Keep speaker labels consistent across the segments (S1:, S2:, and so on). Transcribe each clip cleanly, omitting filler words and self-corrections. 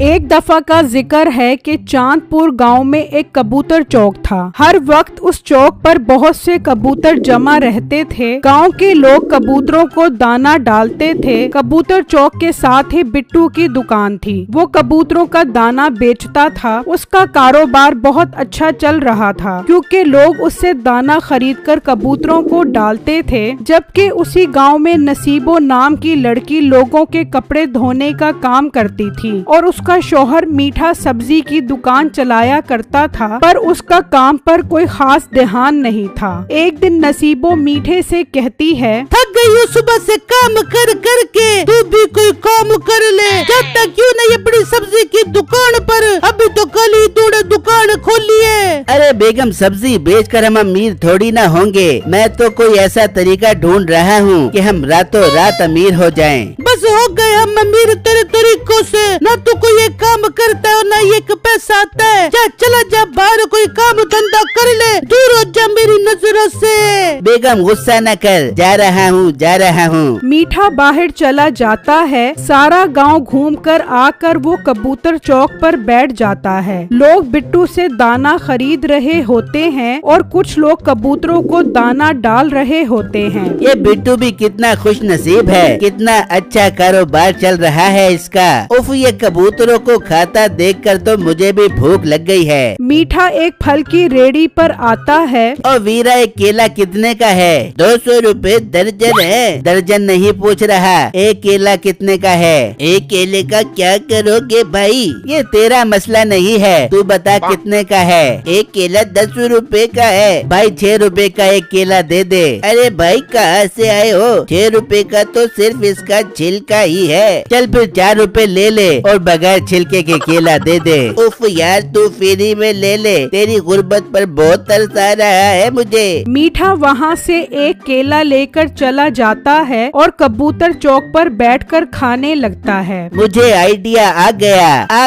S1: एक दफा का जिक्र है कि चांदपुर गांव में एक कबूतर चौक था। हर वक्त उस चौक पर बहुत से कबूतर जमा रहते थे। गांव के लोग कबूतरों को दाना डालते थे। कबूतर चौक के साथ ही बिट्टू की दुकान थी। वो कबूतरों का दाना बेचता था। उसका कारोबार बहुत अच्छा चल रहा था क्योंकि लोग उससे दाना खरीदकर कबूतरों को डालते थे। जबकि उसी गाँव में नसीबो नाम की लड़की लोगों के कपड़े धोने का काम करती थी और उसका शौहर मीठा सब्जी की दुकान चलाया करता था, पर उसका काम पर कोई खास ध्यान नहीं था। एक दिन नसीबो मीठे से कहती है,
S2: थक गई हूँ सुबह से काम कर कर के, तू भी कोई काम कर ले। जाता क्यों नहीं अपनी सब्जी की दुकान पर? अभी तो कल ही तूने दुकान खोली है।
S3: अरे बेगम, सब्जी बेचकर हम अमीर थोड़ी ना होंगे। मैं तो कोई ऐसा तरीका ढूंढ रहा हूँ कि हम रातों रात अमीर हो जाएं।
S2: बस हो गए हम अमीर तेरे तरीकों से। न तो कोई एक काम करता है न एक पैसा आता है। जा चला जा बाहर कोई काम धंधा कर ले, दूर हो जा मेरी नजरों से।
S3: बेगम गुस्सा न कर, जा रहा हूँ जा रहा हूँ।
S1: मीठा बाहर चला जाता है। सारा गांव घूमकर आकर वो कबूतर चौक पर बैठ जाता है। लोग बिट्टू से दाना खरीद रहे होते हैं और कुछ लोग कबूतरों को दाना डाल रहे होते हैं।
S3: ये बिट्टू भी कितना खुश नसीब है, कितना अच्छा कारोबार चल रहा है इसका। उफ, ये कबूतरों को खाता देखकर तो मुझे भी भूख लग गई है।
S1: मीठा एक फल की रेडी पर आता है।
S3: और वीरा, एक केला कितने का है? 200 रुपए दर्जन है। दर्जन नहीं पूछ रहा, एक केला कितने का है? एक केले का क्या करोगे भाई? ये तेरा मसला नहीं है, तू बता कितने का है? एक केला 10 रुपए का है भाई। 6 रुपए का एक केला दे दे। अरे भाई कहाँ से आए हो? 6 रुपए का तो सिर्फ इसका छिलका ही है। चल फिर 4 रुपए ले ले और बगैर छिलके के केला दे दे। उफ यार, तू फ्री में ले ले, तेरी गुर्बत पर बहुत तरस आ रहा है मुझे।
S1: मीठा वहाँ से एक केला लेकर चला जाता है और कबूतर चौक पर बैठकर खाने लगता है।
S3: मुझे आइडिया आ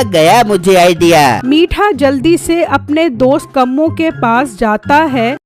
S3: गया मुझे आइडिया।
S1: मीठा जल्दी से अपने दोस्त कम्मू के पास जाता है।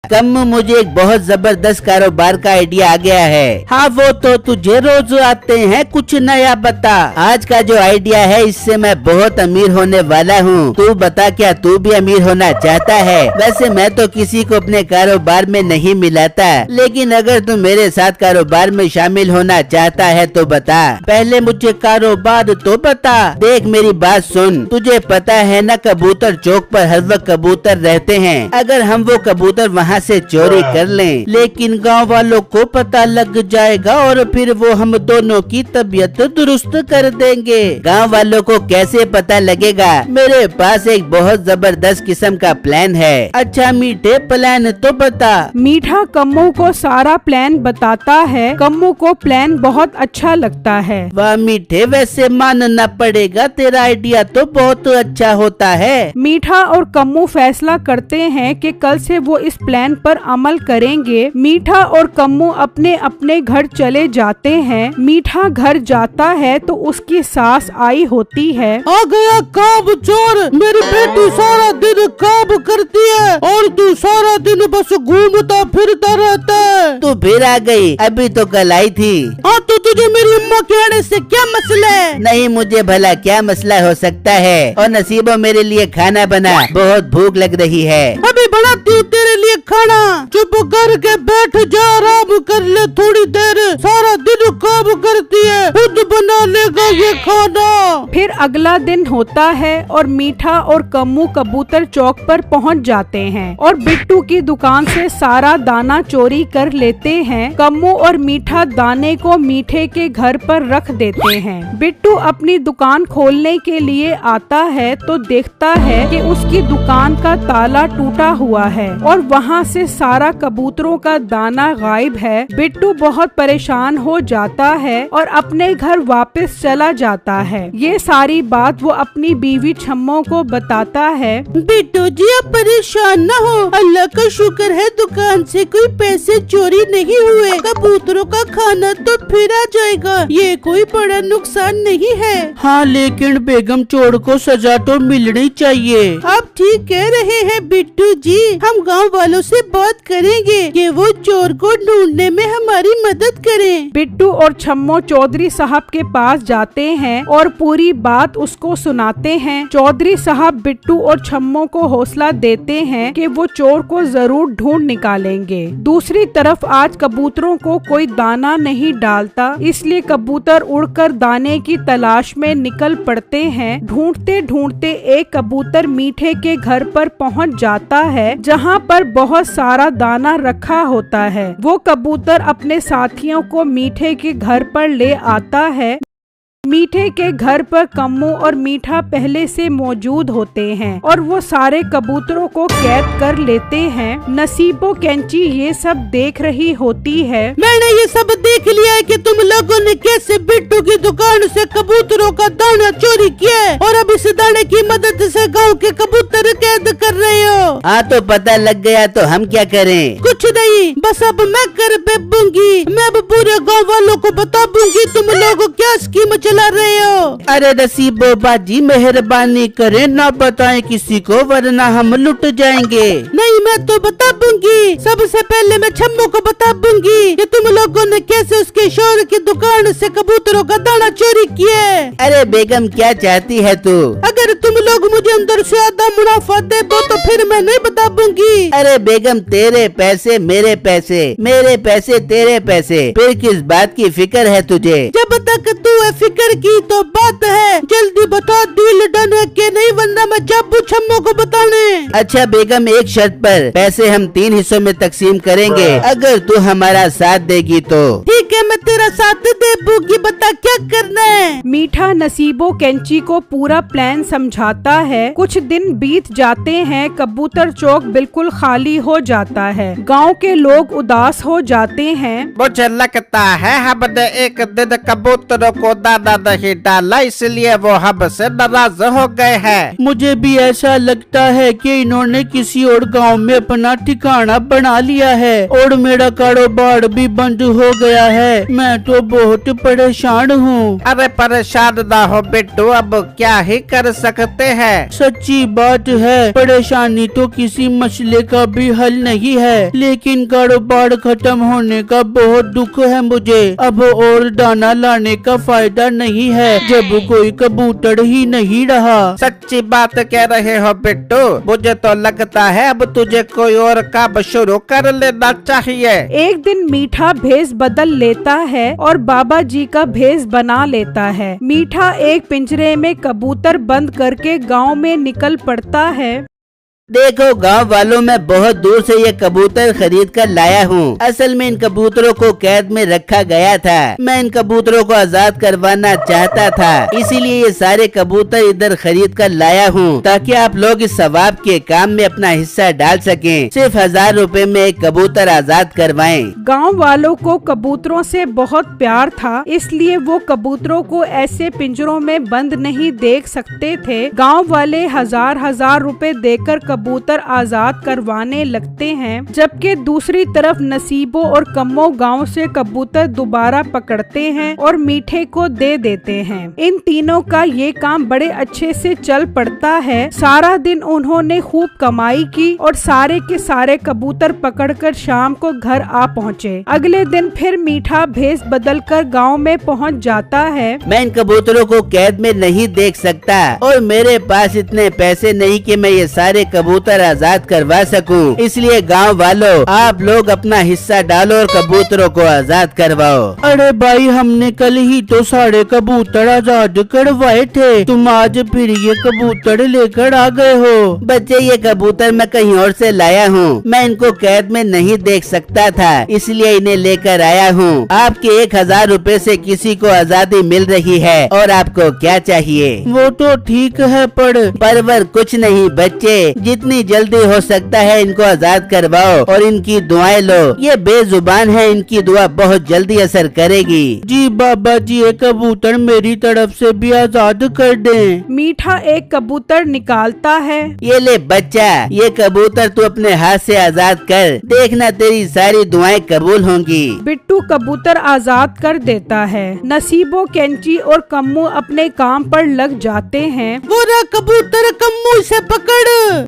S3: कम्मू, मुझे एक बहुत जबरदस्त कारोबार का आइडिया आ गया है। हाँ, वो तो तुझे रोज आते हैं, कुछ नया बता। आज का जो आइडिया है इससे मैं बहुत अमीर होने वाला हूँ। तू बता, क्या तू भी अमीर होना चाहता है? वैसे मैं तो किसी को अपने कारोबार में नहीं मिलाता, लेकिन अगर तू मेरे साथ कारोबार में शामिल होना चाहता है तो बता। पहले मुझे कारोबार तो बता। देख मेरी बात सुन, तुझे पता है न कबूतर चौक पर हर वक्त कबूतर रहते हैं। अगर हम वो कबूतर वहाँ से चोरी कर लें, लेकिन गांव वालों को पता लग जाएगा और फिर वो हम दोनों की तबीयत दुरुस्त कर देंगे। गांव वालों को कैसे पता लगेगा? मेरे पास एक बहुत जबरदस्त किस्म का प्लान है। अच्छा मीठे, प्लान तो बता।
S1: मीठा कम्मू को सारा प्लान बताता है। कम्मू को प्लान बहुत अच्छा लगता है।
S3: वाह मीठे, वैसे मानना पड़ेगा, तेरा आइडिया तो बहुत अच्छा होता है।
S1: मीठा और कम्मू फैसला करते हैं कि कल से वो इस प्लान पर अमल करेंगे। मीठा और कम्मू अपने अपने घर चले जाते हैं। मीठा घर जाता है तो उसकी सास आई होती है।
S2: आ गया काम चोर, मेरी बेटी सारा दिन काम करती है और तू सारा दिन बस घूमता फिरता रहता है।
S3: तू फिर आ गई? अभी तो कल आई थी।
S2: हाँ, तो तुझे मेरी अम्मा के आने से क्या मसला है?
S3: नहीं, मुझे भला क्या मसला हो सकता है? और नसीबो, मेरे लिए खाना बना, बहुत भूख लग रही है।
S2: अभी बनाती हूँ तेरे लिए खाना। चुप करके बैठ जा, आराम कर ले थोड़ी देर। सारा दिन काम करती है, खुद बना लेगा ये खाना।
S1: फिर अगला दिन होता है और मीठा और कम्मू कबूतर चौक पर पहुंच जाते हैं और बिट्टू की दुकान से सारा दाना चोरी कर लेते हैं। कम्मू और मीठा दाने को मीठे के घर पर रख देते हैं। बिट्टू अपनी दुकान खोलने के लिए आता है तो देखता है कि उसकी दुकान का ताला टूटा हुआ है और वहाँ से सारा कबूतरों का दाना गायब है। बिट्टू बहुत परेशान हो जाता है और अपने घर वापस चला जाता है। ये सारी बात वो अपनी बीवी छम्मो को बताता है।
S2: बिट्टू जी, आप परेशान न हो, अल्लाह का शुक्र है दुकान से कोई पैसे चोरी नहीं हुए। कबूतरों का खाना तो फिर आ जाएगा, ये कोई बड़ा नुकसान नहीं है।
S3: हाँ, लेकिन बेगम, चोर को सजा तो मिलनी चाहिए।
S2: आप ठीक कह रहे हैं बिट्टू जी, हम गांव वालों से बात करेंगे कि वो चोर को ढूंढने में हमारी मदद करें।
S1: बिट्टू और छम्मो चौधरी साहब के पास जाते हैं और पूरी बात उसको सुनाते हैं। चौधरी साहब बिट्टू और छम्मो को हौसला देते हैं कि वो चोर को जरूर ढूंढ निकालेंगे। दूसरी तरफ आज कबूतरों को कोई दाना नहीं डालता, इसलिए कबूतर उड़कर दाने की तलाश में निकल पड़ते हैं। ढूंढते ढूंढते एक कबूतर मीठे के घर पर पहुंच जाता है, जहां पर बहुत सारा दाना रखा होता है। वो कबूतर अपने साथियों को मीठे के घर पर ले आता है। मीठे के घर पर कम्मू और मीठा पहले से मौजूद होते हैं और वो सारे कबूतरों को कैद कर लेते हैं। नसीबो कैंची ये सब देख रही होती है।
S2: मैंने ये सब देख लिया है कि तुम लोगों ने कैसे बिट्टू की दुकान से कबूतरों का दाना चोरी किया है और अब इस दाने की मदद से गांव के कबूतर कैद कर रहे हो।
S3: हाँ तो पता लग गया तो हम क्या करें?
S2: कुछ नहीं, बस अब मैं कर बेबूंगी। मैं अब पूरे गांव वालों को बता दूंगी तुम लोग क्या स्कीम चला रहे हो।
S3: अरे नसीबो बाजी मेहरबानी करें, ना बताएं किसी को वरना हम लुट जाएंगे।
S2: नहीं, मैं तो बता दूंगी। सबसे पहले मैं छम्मो को बता दूंगी कि तुम लोगों ने कैसे उसके शोर की दुकान से कबूतरों का दाना चोरी किया।
S3: अरे बेगम क्या चाहती है तू?
S2: अगर तुम लोग मुझे अंदर से आधा मुनाफा दे तो फिर मैं नहीं बता दूंगी।
S3: अरे बेगम तेरे पैसे मेरे पैसे, मेरे पैसे तेरे पैसे, फिर किस बात की फिक्र है तुझे?
S2: जब तक तू फिक्र की तो बात है, जल्दी बता डील डन है कि नहीं, वरना मैं जाबू छम्मो को बताने।
S3: अच्छा बेगम, एक शर्त पर पैसे हम 3 हिस्सों में तकसीम करेंगे, अगर तू हमारा साथ देगी तो।
S2: ठीक है, मैं तेरा साथ दे दूंगी, बता क्या करना है।
S1: मीठा नसीबो कैंची को पूरा प्लान समझाता है। कुछ दिन बीत जाते हैं, कबूतर चौक बिल्कुल खाली हो जाता है। गांव के लोग उदास हो जाते हैं।
S4: मुझे लगता है हमने एक दिन कबूतरों को दाना नहीं डाला, इसलिए वो हमसे नाराज हो गए हैं।
S3: मुझे भी ऐसा लगता है कि इन्होंने किसी और गांव में अपना ठिकाना बना लिया है और मेरा कारोबार भी बंद हो गया है। मैं तो बहुत परेशान हूँ।
S4: अरे परेशान ना हो बिट्टू, अब क्या ही कर सकते हैं।
S3: सच्ची बात है, परेशानी तो किसी मसले का भी हल नहीं है, लेकिन कारोबार खत्म होने का बहुत दुख है मुझे। अब और दाना लाने का फायदा नहीं है जब कोई कबूतर ही नहीं रहा।
S4: सच्ची बात कह रहे हो बिट्टू, मुझे तो लगता है अब तुझे कोई और काम शुरू कर लेना चाहिए।
S1: एक दिन मीठा भेष बदल लेता है और बाबा जी का भेष बना लेता है। मीठा एक पिंजरे में कबूतर बंद करके गांव में निकल पड़ता है।
S3: देखो गांव वालों, मैं बहुत दूर से ये कबूतर खरीद कर लाया हूँ। असल में इन कबूतरों को कैद में रखा गया था। मैं इन कबूतरों को आजाद करवाना चाहता था, इसीलिए ये सारे कबूतर इधर खरीद कर लाया हूँ ताकि आप लोग इस सवाब के काम में अपना हिस्सा डाल सकें। सिर्फ 1000 रुपए में एक कबूतर आजाद करवाएं।
S1: गांव वालों को कबूतरों से बहुत प्यार था, इसलिए वो कबूतरों को ऐसे पिंजरों में बंद नहीं देख सकते थे। गाँव वाले 1000 रुपए देकर कबूतर आजाद करवाने लगते हैं, जबकि दूसरी तरफ नसीबो और कम्मो गांव से कबूतर दोबारा पकड़ते हैं और मीठे को दे देते हैं। इन तीनों का ये काम बड़े अच्छे से चल पड़ता है। सारा दिन उन्होंने खूब कमाई की और सारे के सारे कबूतर पकड़कर शाम को घर आ पहुँचे। अगले दिन फिर मीठा भेष बदलकर गाँव में पहुँच जाता है।
S3: मैं इन कबूतरों को कैद में नहीं देख सकता और मेरे पास इतने पैसे नहीं कि मैं ये सारे कबूतर आजाद करवा सकूं, इसलिए गांव वालों आप लोग अपना हिस्सा डालो और कबूतरों को आजाद करवाओ। अरे भाई, हमने कल ही तो सारे कबूतर आजाद करवाए थे, तुम आज फिर ये कबूतर लेकर आ गए हो। बच्चे, ये कबूतर मैं कहीं और से लाया हूँ, मैं इनको कैद में नहीं देख सकता था, इसलिए इन्हें लेकर आया हूँ। आपके 1000 रुपए से किसी को आजादी मिल रही है और आपको क्या चाहिए? वो तो ठीक है, पर कुछ नहीं बच्चे, जितनी जल्दी हो सकता है इनको आजाद करवाओ और इनकी दुआएं लो। ये बेजुबान है, इनकी दुआ बहुत जल्दी असर करेगी।
S2: जी बाबा जी, एक कबूतर मेरी तरफ से भी आजाद कर दें।
S1: मीठा एक कबूतर निकालता है।
S3: ये ले बच्चा, ये कबूतर तू अपने हाथ से आजाद कर, देखना तेरी सारी दुआएं कबूल होंगी।
S1: बिट्टू कबूतर आजाद कर देता है। नसीबो, कैंची और कम्मू अपने काम पर लग जाते हैं।
S2: वो रहा कबूतर, कम्मू से पकड़।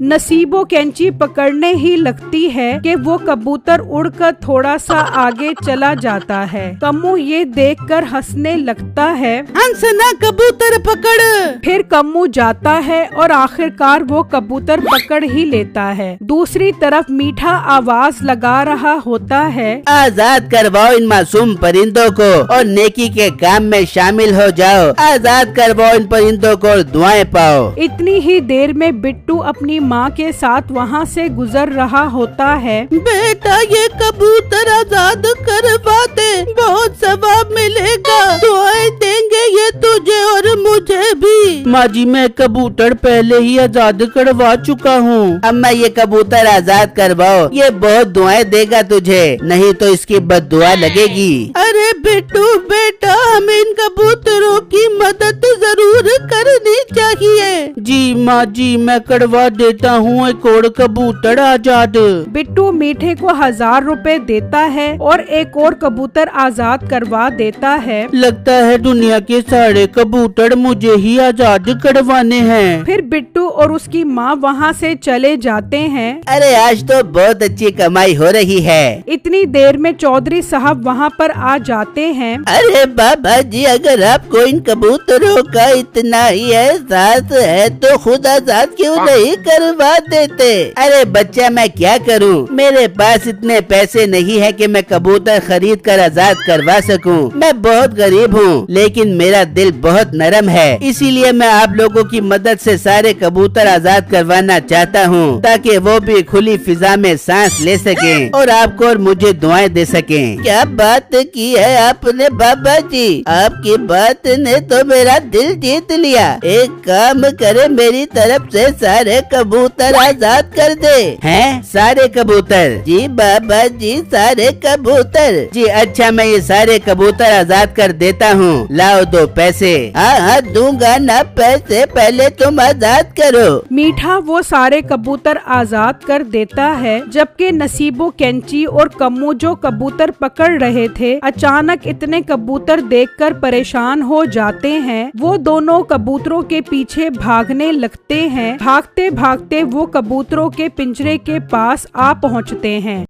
S1: नसीबो कैंची पकड़ने ही लगती है कि वो कबूतर उड़कर थोड़ा सा आगे चला जाता है। कम्मू ये देखकर हंसने लगता है।
S2: हंसना, कबूतर पकड़।
S1: फिर कम्मू जाता है और आखिरकार वो कबूतर पकड़ ही लेता है। दूसरी तरफ मीठा आवाज लगा रहा होता है,
S3: आजाद करवाओ इन मासूम परिंदों को और नेकी के काम में शामिल हो जाओ। आजाद करवाओ इन परिंदों को और दुआएं पाओ।
S1: इतनी ही देर में बिट्टू अपनी माँ के साथ वहाँ से गुजर रहा होता है।
S2: बेटा, ये कबूतर आजाद करवा दे, बहुत सवाब मिलेगा। दुआएं देंगे ये तुझे और मुझे भी।
S3: माँ जी, मैं कबूतर पहले ही आजाद करवा चुका हूँ। अम्मा, ये कबूतर आजाद करवाओ, ये बहुत दुआएं देगा तुझे, नहीं तो इसकी बद्दुआ लगेगी।
S2: अरे बिट्टू बेटा, हमें इन कबूतरों की मदद जरूर करनी चाहिए।
S3: जी माँ जी, मैं करवा देता हूँ एक और कबूतर आजाद।
S1: बिट्टू मीठे को 1000 रुपए देता है और एक और कबूतर आजाद करवा देता है।
S3: लगता है दुनिया के सारे कबूतर मुझे ही आजाद करवाने हैं।
S1: फिर बिट्टू और उसकी माँ वहाँ से चले जाते हैं।
S3: अरे आज तो बहुत अच्छी कमाई हो रही है।
S1: इतनी देर में चौधरी साहब वहाँ पर आ जाते हैं।
S3: अरे बाबा जी, अगर आपको इन कबूतरों का इतना ही एहसास है तो खुद आजाद क्यों नहीं करवा देते? अरे बच्चा, मैं क्या करूं? मेरे पास इतने पैसे नहीं है कि मैं कबूतर खरीद कर आजाद करवा सकूं। मैं बहुत गरीब हूं, लेकिन मेरा दिल बहुत नरम है, इसीलिए मैं आप लोगों की मदद से सारे कबूतर आजाद करवाना चाहता हूं, ताकि वो भी खुली फिजा में सांस ले सकें और आपको और मुझे दुआएं दे सकें। क्या बात की है आपने बाबा जी, आपकी बात ने तो मेरा दिल जीत लिया। एक काम करे, मेरी तरफ से सारे कबूतर आजाद कर दे। हैं? सारे कबूतर? जी बाबा जी, सारे कबूतर। जी अच्छा, मैं ये सारे कबूतर आजाद कर देता हूँ। लाओ 2 पैसे। हाँ, दूंगा ना पैसे, पहले तुम आजाद करो।
S1: मीठा वो सारे कबूतर आजाद कर देता है, जबकि नसीबो, कैंची और कम्मू जो कबूतर पकड़ रहे थे, अचानक इतने कबूतर देखकर परेशान हो जाते हैं। वो दोनों कबूतरों के पीछे भागने लगते हैं। भागते भागते वो कबूतरों के पिंजरे के पास आ पहुंचते हैं।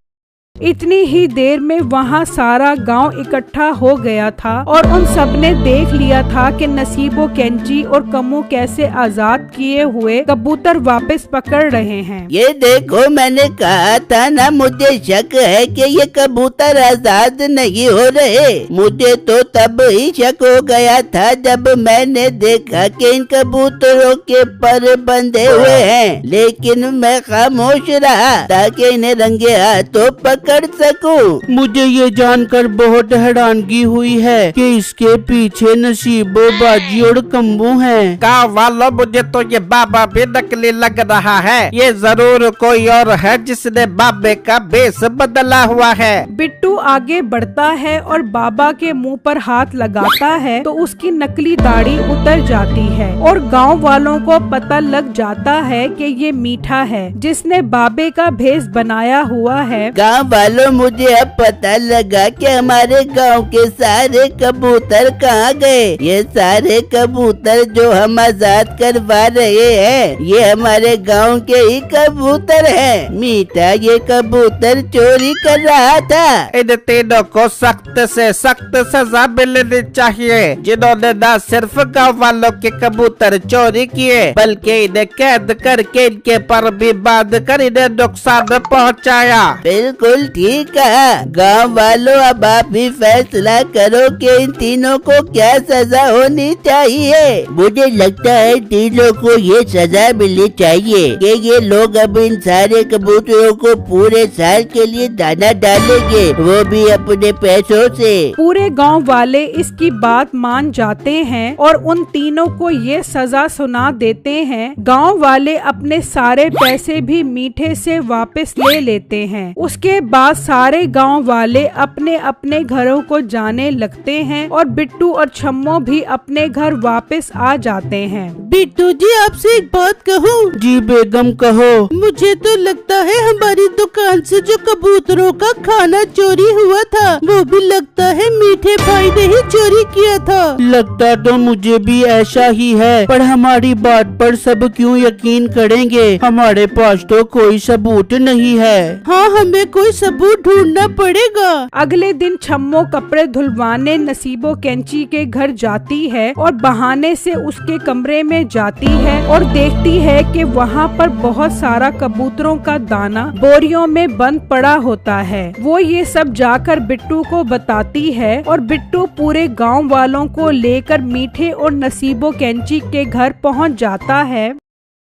S1: इतनी ही देर में वहाँ सारा गांव इकट्ठा हो गया था और उन सब ने देख लिया था कि नसीबो, कैंची और कम्मू कैसे आजाद किए हुए कबूतर वापस पकड़ रहे हैं।
S3: ये देखो, मैंने कहा था ना, मुझे शक है कि ये कबूतर आजाद नहीं हो रहे। मुझे तो तब ही शक हो गया था जब मैंने देखा कि इन कबूतरों के पर बंधे हुए हैं, लेकिन मैं खामोश रहा ताकि इन्हें रंगे हाथों कर सकूं।
S2: मुझे ये जानकर बहुत हैरानगी हुई है कि इसके पीछे नसीबो, बाजी और कम्बू हैं।
S4: गाँव वालों, मुझे तो ये बाबा भी नकली लग रहा है। ये जरूर कोई और है जिसने बाबे का बेस बदला हुआ है।
S1: बिट्टू आगे बढ़ता है और बाबा के मुंह पर हाथ लगाता है तो उसकी नकली दाढ़ी उतर जाती है और गांव वालों को पता लग जाता है कि ये मीठा है जिसने बाबे का भेस बनाया हुआ है।
S3: गाँव वालों, मुझे अब पता लगा कि हमारे गांव के सारे कबूतर कहाँ गए। ये सारे कबूतर जो हम आजाद करवा रहे हैं, ये हमारे गांव के ही कबूतर हैं। मीठा ये कबूतर चोरी कर रहा था।
S4: इन तीनों को सख्त से सख्त सजा मिलनी चाहिए, जिन्होंने न सिर्फ गाँव वालों के कबूतर चोरी किए, बल्कि इन्हें कैद करके इनके पर भी बांध कर इन्हें नुकसान पहुँचाया।
S3: बिल्कुल ठीक कहा। गाँव वालों, अब आप ही फैसला करो कि इन तीनों को क्या सजा होनी चाहिए। मुझे लगता है तीनों को ये सजा मिलनी चाहिए कि ये लोग अब इन सारे कबूतरों को पूरे साल के लिए दाना डालेंगे, वो भी अपने पैसों से।
S1: पूरे गांव वाले इसकी बात मान जाते हैं और उन तीनों को ये सजा सुना देते हैं। गांव वाले अपने सारे पैसे भी मीठे से वापस ले लेते हैं। उसके बाद सारे गांव वाले अपने अपने घरों को जाने लगते हैं और बिट्टू और छम्मो भी अपने घर वापस आ जाते हैं।
S2: बिट्टू जी, आपसे एक बात कहूँ?
S3: जी बेगम कहो।
S2: मुझे तो लगता है हमारी दुकान से जो कबूतरों का खाना चोरी हुआ था, वो भी लगता है मीठे भाई ने ही चोरी किया था।
S3: लगता तो मुझे भी ऐसा ही है, पर हमारी बात पर सब क्यों यकीन करेंगे? हमारे पास तो कोई सबूत नहीं है।
S2: हाँ, हमें कोई सबूत ढूंढना पड़ेगा।
S1: अगले दिन छम्मो कपड़े धुलवाने नसीबो कैंची के घर जाती है और बहाने से उसके कमरे में जाती है और देखती है कि वहाँ पर बहुत सारा कबूतरों का दाना बोरियों में बंद पड़ा होता है। वो ये सब जाकर बिट्टू को बताती है और बिट्टू पूरे गांव वालों को लेकर मीठे और नसीबो कैंची के घर पहुंच जाता है।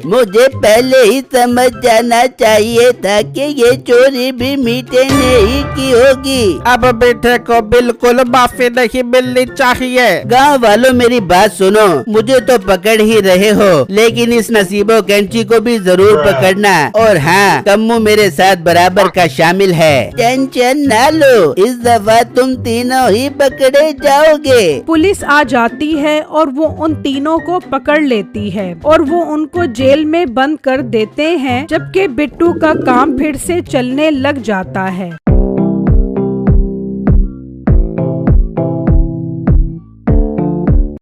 S3: मुझे पहले ही समझ जाना चाहिए था कि ये चोरी भी मीठे ने ही की होगी।
S4: अब मीठे को बिल्कुल माफी नहीं मिलनी चाहिए।
S3: गांव वालों, मेरी बात सुनो। मुझे तो पकड़ ही रहे हो, लेकिन इस नसीबो कैंची को भी जरूर पकड़ना। और हाँ, कम्मू मेरे साथ बराबर का शामिल है। टेंशन ना लो, इस दफा तुम तीनों ही पकड़े जाओगे।
S1: पुलिस आ जाती है और वो उन तीनों को पकड़ लेती है और वो उनको जेल में बंद कर देते हैं, जबकि बिट्टू का काम फिर से चलने लग जाता है।